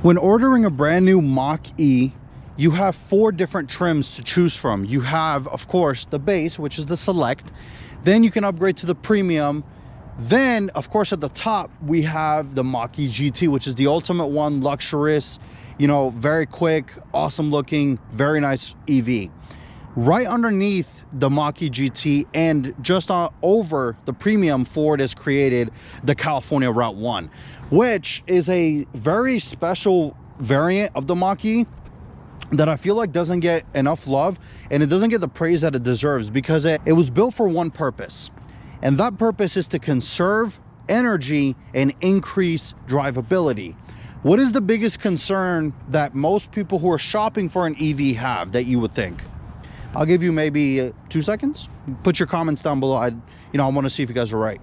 When ordering a brand new Mach-E, you have 4 different trims to choose from. You have, of course, the base, which is the Select. Then you can upgrade to the Premium. Then, of course, at the top, we have the Mach-E GT, which is the ultimate one, luxurious, you know, very quick, awesome looking, very nice EV. Right underneath the Mach-E GT and just over the Premium, Ford has created the California Route 1, which is a very special variant of the Mach-E that I feel like doesn't get enough love, and it doesn't get the praise that it deserves, because it was built for one purpose, and that purpose is to conserve energy and increase drivability. What is the biggest concern that most people who are shopping for an EV have that you would think? I'll give you maybe 2 seconds. Put your comments down below. I want to see if you guys are right.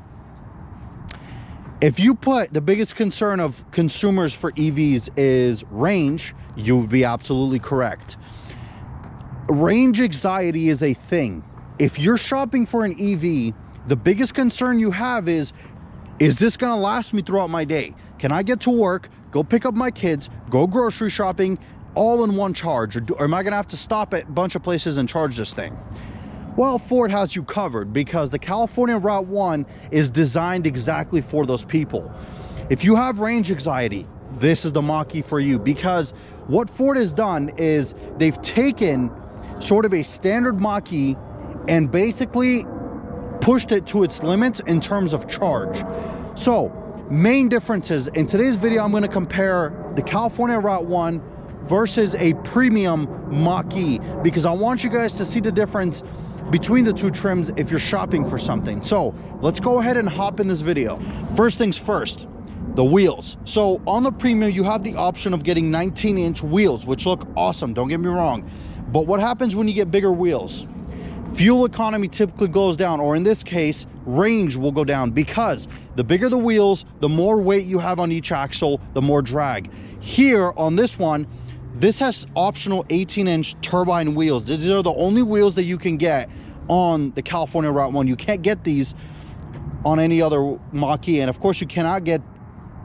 If you put the biggest concern of consumers for EVs is range, you would be absolutely correct. Range anxiety is a thing. If you're shopping for an EV, the biggest concern you have is this going to last me throughout my day? Can I get to work, go pick up my kids, go grocery shopping, all in one charge? Or am I going to have to stop at a bunch of places and charge this thing? Well, Ford has you covered, because the California Route 1 is designed exactly for those people. If you have range anxiety, this is the Mach-E for you, because what Ford has done is they've taken sort of a standard Mach-E and basically pushed it to its limits in terms of charge. So, main differences in today's video, I'm going to compare the California Route 1 versus a premium Mach-E, because I want you guys to see the difference between the two trims if you're shopping for something. So let's go ahead and hop in this video. First things first, the wheels. So on the Premium, you have the option of getting 19-inch wheels, which look awesome, don't get me wrong. But what happens when you get bigger wheels? Fuel economy typically goes down, or in this case, range will go down, because the bigger the wheels, the more weight you have on each axle, the more drag. Here on this one, this has optional 18-inch turbine wheels. These are the only wheels that you can get on the California Route 1. You can't get these on any other Mach-E, and of course you cannot get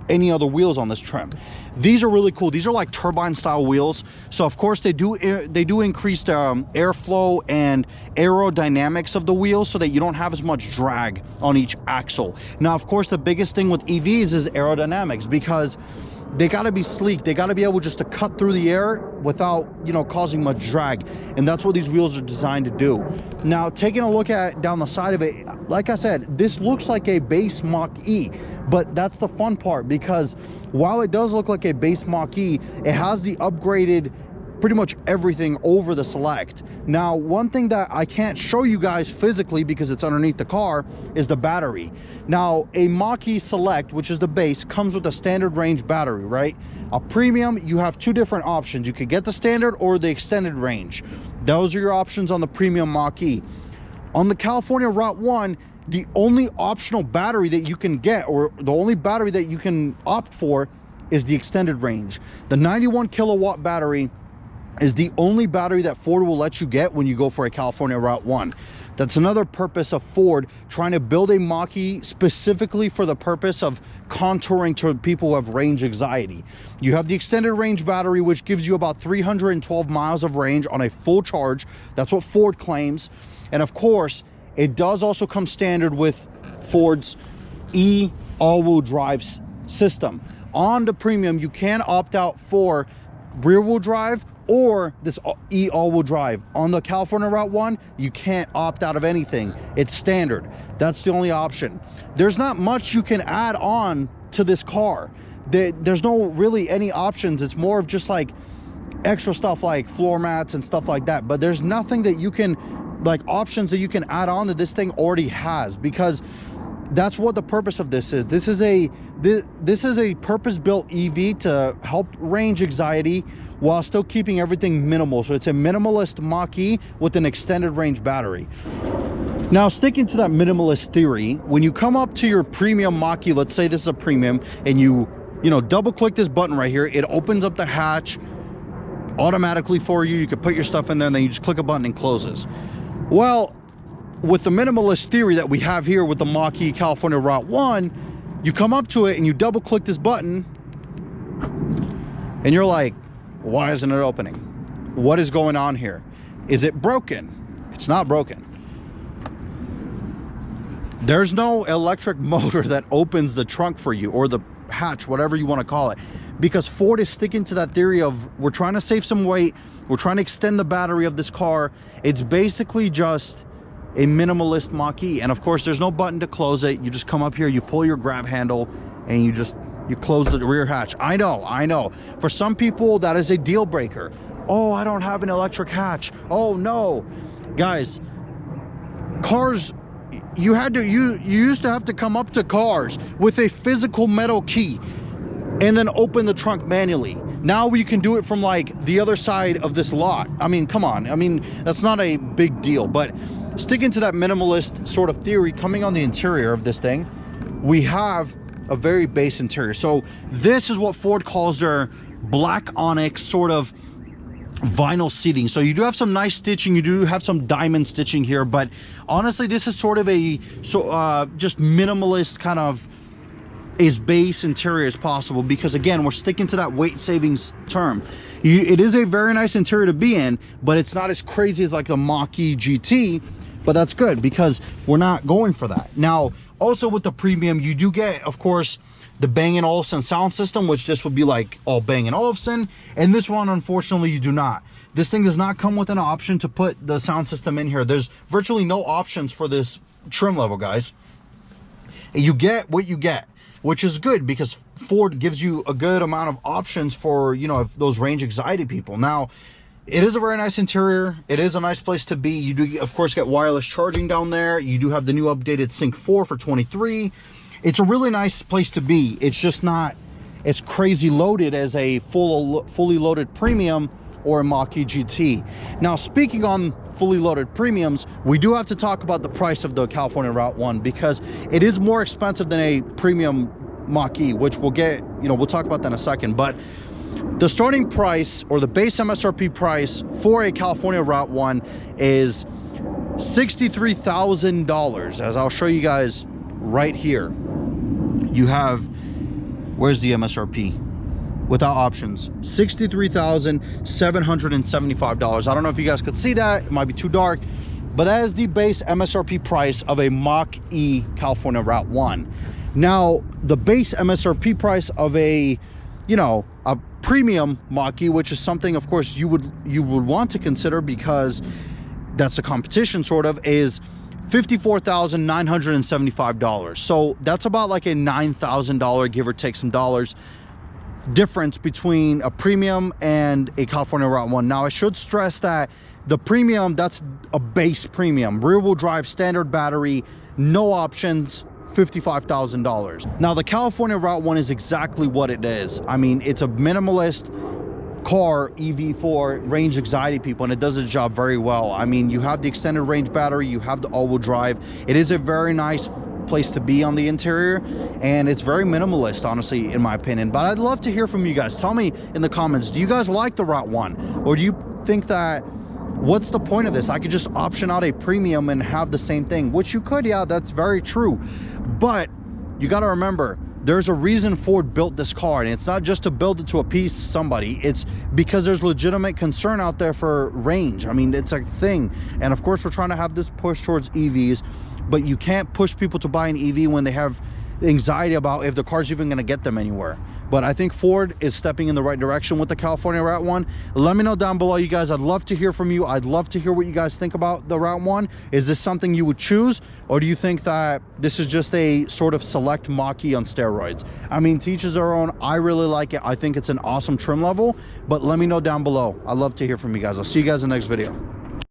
any other wheels on this trim. These are really cool. These are like turbine style wheels, so of course they do increase the airflow and aerodynamics of the wheels, so that you don't have as much drag on each axle. Now, of course, the biggest thing with EVs is aerodynamics, because they got to be sleek. They got to be able just to cut through the air without, causing much drag. And that's what these wheels are designed to do. Now, taking a look at down the side of it, like I said, this looks like a base Mach-E, but that's the fun part, because while it does look like a base Mach-E, it has the upgraded pretty much everything over the Select. Now, one thing that I can't show you guys physically because it's underneath the car is the battery. Now, a Mach-E Select, which is the base, comes with a standard range battery, right? A Premium, you have 2 different options. You could get the standard or the extended range. Those are your options on the Premium Mach-E. On the California Route 1, the only optional battery that you can get, or the only battery that you can opt for, is the extended range. The 91 kilowatt battery is the only battery that Ford will let you get when you go for a California Route 1. That's another purpose of Ford trying to build a Mach-E specifically for the purpose of contouring to people who have range anxiety. You have the extended range battery, which gives you about 312 miles of range on a full charge. That's what Ford claims. And of course, it does also come standard with Ford's all-wheel drive system. On the Premium, you can opt out for rear-wheel drive or this all-wheel drive. On the California Route 1, you can't opt out of anything. It's standard. That's the only option. There's not much you can add on to this car. There's no really any options. It's more of just like extra stuff like floor mats and stuff like that. But there's nothing that you can, like options that you can add on that this thing already has, because that's what the purpose of this is. This is a purpose-built EV to help range anxiety while still keeping everything minimal. So it's a minimalist Mach-E with an extended range battery. Now, sticking to that minimalist theory, when you come up to your Premium Mach-E, let's say this is a Premium, and you double click this button right here, it opens up the hatch automatically for you. You can put your stuff in there, and then you just click a button and closes. Well, with the minimalist theory that we have here with the Mach-E California Route 1, you come up to it and you double click this button, And you're like, why isn't it opening? What is going on here? Is it broken? It's not broken. There's no electric motor that opens the trunk for you, or the hatch, whatever you want to call it, because Ford is sticking to that theory of, we're trying to save some weight, we're trying to extend the battery of this car. It's basically just a minimalist Mach-E. And of course, there's no button to close it. You just come up here, you pull your grab handle, and you close the rear hatch. I know. For some people, that is a deal breaker. Oh, I don't have an electric hatch. Oh no. Guys, cars, you used to have to come up to cars with a physical metal key and then open the trunk manually. Now you can do it from like the other side of this lot. I mean, come on. I mean, that's not a big deal, but sticking to that minimalist sort of theory, coming on the interior of this thing, we have a very base interior. So this is what Ford calls their black onyx sort of vinyl seating. So you do have some nice stitching, you do have some diamond stitching here, but honestly, this is sort of a just minimalist kind of as base interior as possible, because again, we're sticking to that weight savings term. It is a very nice interior to be in, but it's not as crazy as like the Mach-E GT, but that's good because we're not going for that. Now, also with the premium, you do get, of course, the Bang & Olufsen sound system, which this would be like all Bang & Olufsen, and this one, unfortunately, you do not. This thing does not come with an option to put the sound system in here. There's virtually no options for this trim level, guys. You get what you get, which is good because Ford gives you a good amount of options for, you know, those range anxiety people. Now, it is a very nice interior. It is a nice place to be. You do, of course, get wireless charging down there. You do have the new updated Sync 4 for 23. It's a really nice place to be. It's just not as crazy loaded as a fully loaded premium or a Mach-E GT. Now, speaking on fully loaded premiums, we do have to talk about the price of the California Route 1 because it is more expensive than a premium Mach-E, which we'll get, you know, we'll talk about that in a second. But the starting price, or the base MSRP price for a California Route 1 is $63,000, as I'll show you guys right here. You have, where's the MSRP? Without options, $63,775. I don't know if you guys could see that. It might be too dark, but that is the base MSRP price of a Mach-E California Route 1. Now, the base MSRP price of a, you know, a premium Mach-E, which is something, of course, you would want to consider because that's the competition, sort of, is $54,975. So that's about like a $9,000, give or take some dollars, difference between a premium and a California Route 1. Now, I should stress that the premium, that's a base premium, rear wheel drive, standard battery, no options, $55,000. Now, the California Route 1 is exactly what it is. I mean, it's a minimalist car EV for range anxiety people, and it does the job very well. I mean, you have the extended range battery, you have the all-wheel drive. It is a very nice place to be on the interior, and it's very minimalist, honestly, in my opinion. But I'd love to hear from you guys. Tell me in the comments, do you guys like the Route 1, or do you think that, what's the point of this? I could just option out a premium and have the same thing, which you could. Yeah, that's very true, but you got to remember, there's a reason Ford built this car, and it's not just to build it to appease somebody. It's because there's legitimate concern out there for range. I mean, it's a thing, and of course we're trying to have this push towards EVs, but you can't push people to buy an EV when they have anxiety about if the car's even going to get them anywhere. But I think Ford is stepping in the right direction with the California Route 1. Let me know down below, you guys. I'd love to hear from you. I'd love to hear what you guys think about the Route 1. Is this something you would choose, or do you think that this is just a sort of select Mach-E on steroids? I mean, to each his own. I really like it. I think it's an awesome trim level, but let me know down below. I'd love to hear from you guys. I'll see you guys in the next video.